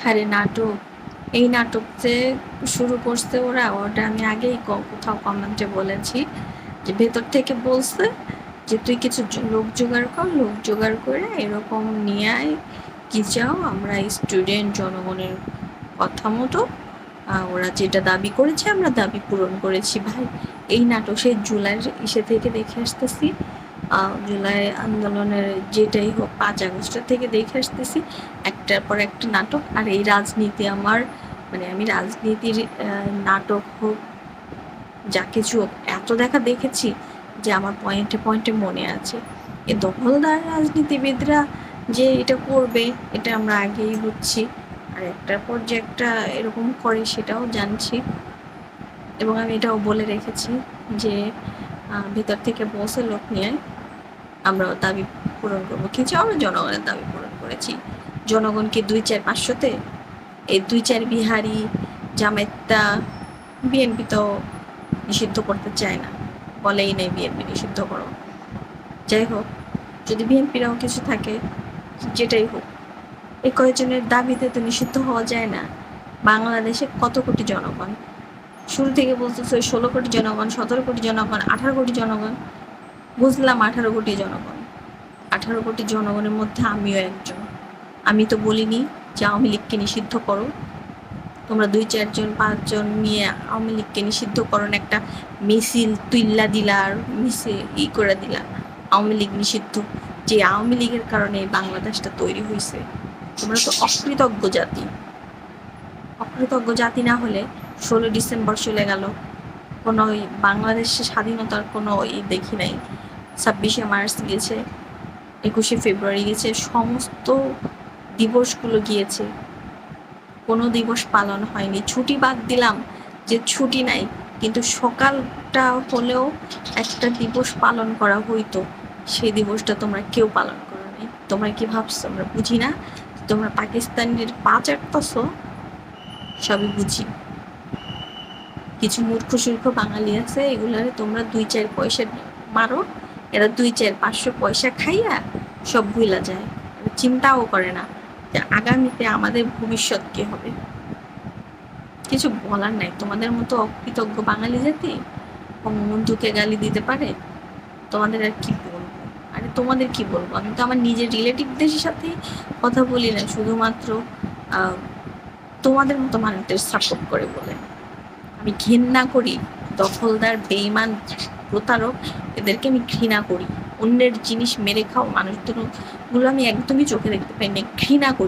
আরে নাটক, এই নাটক যে শুরু করছে ওরা, ওটা আমি আগেই কোথাও কমেন্টে বলেছি যে ভেতর থেকে বলছে যে তুই কিছু লোক জোগাড় কর, লোক জোগাড় করে এরকম নিয়ে আয়, কি চাও, আমরা স্টুডেন্ট জনগণের কথা মতো ওরা যেটা দাবি করেছে আমরা দাবি পূরণ করেছি। ভাই, এই নাটক সেই জুলাইয়ের ইসে থেকে দেখে আসতেছি, জুলাই আন্দোলনের যেটাই হোক 5 আগস্টের থেকে দেখে আসতেছি একটার পর একটা নাটক। আর এই রাজনীতি আমার, মানে আমি রাজনীতির নাটক হোক যা কিছু হোক এত দেখা দেখেছি যে আমার পয়েন্টে পয়েন্টে মনে আছে। এ দখলদার রাজনীতিবিদরা যে এটা করবে এটা আমরা আগেই বুঝছি, আর একটার পর যে একটা এরকম করে সেটাও জানছি। এবং আমি এটাও বলে রেখেছি যে ভিতর থেকে বসে লোক নিয়ে আমরা দাবি পূরণ করবো। কিছু আমরা জনগণের দাবি পূরণ করেছি। জনগণকে 2, 4, 500-তে এই 2, 4 বিহারি জামায়াতটা, বিএনপি তো নিষিদ্ধ করতে চায় না, বলেই নেই বিএনপি নিষিদ্ধ করো। যাই হোক, যদি বিএনপিরাও কিছু থাকে, যেটাই হোক, এই কয়েকজনের দাবিতে তো নিষিদ্ধ হওয়া যায় না। বাংলাদেশে কত কোটি জনগণ, শুরু থেকে বলতেছে 16 কোটি জনগণ, 17 কোটি জনগণ, 18 কোটি জনগণ। বুঝলাম 18 কোটি জনগণ, 18 কোটি জনগণের মধ্যে আমিও একজন। আমি তো বলিনি যে আওয়ামী লীগকে নিষিদ্ধ করো, তোমরা 2, 4 জন 5 জন নিয়ে আওয়ামী লীগকে নিষিদ্ধ করো, একটা মিছিল তুইল্লা দিলা আর করে দিলা আওয়ামী লীগ নিষিদ্ধ। যে আওয়ামী লীগের কারণে বাংলাদেশটা তৈরি হয়েছে। তোমরা তো অকৃতজ্ঞ জাতি। অকৃতজ্ঞ জাতি না হলে 16 ডিসেম্বর চলে গেল, কোনো বাংলাদেশের স্বাধীনতার কোনো দেখি নাই। 26শে মার্চ গেছে, 21শে ফেব্রুয়ারি গেছে, সমস্ত দিবসগুলো গিয়েছে, কোনো দিবস পালন হয়নি। ছুটি বাদ দিলাম যে ছুটি নাই, কিন্তু সকালটা হলেও একটা দিবস পালন করা হইতো, সেই দিবসটা তোমরা কেউ পালন করো নাই। তোমরা কি ভাবছো আমরা বুঝি না? তোমরা পাকিস্তানের পা চাটতেছো, সবই বুঝি। কিছু মূর্খ সূর্খ বাঙালি আছে, এগুলারে তোমরা 2, 4 পয়সা মারো, এরা 2, 4, 500 পয়সা খাইয়া সব ভুলা যায়, চিন্তাও করে না যে আগামীতে আমাদের ভবিষ্যৎ কি হবে। কিছু বলার নাই, তোমাদের মতো অকৃতজ্ঞ বাঙালি জাতি বন্ধুকে গালি দিতে পারে, তোমাদের আর কি বলবো। আরে তোমাদের কি বলবো, আমি তো আমার নিজের রিলেটিভদের সাথেই কথা বলি না, শুধুমাত্র তোমাদের মতো মানুষদের সাপোর্ট করে বলে। আমি ঘৃণা করি দখলদার, বেঈমান, প্রতারক, এদেরকে আমি ঘৃণা করি। অন্যের জিনিস মেরে খাও মানুষগুলো আমি একদমই চোখে দেখতে পাই না, ঘৃণা করি।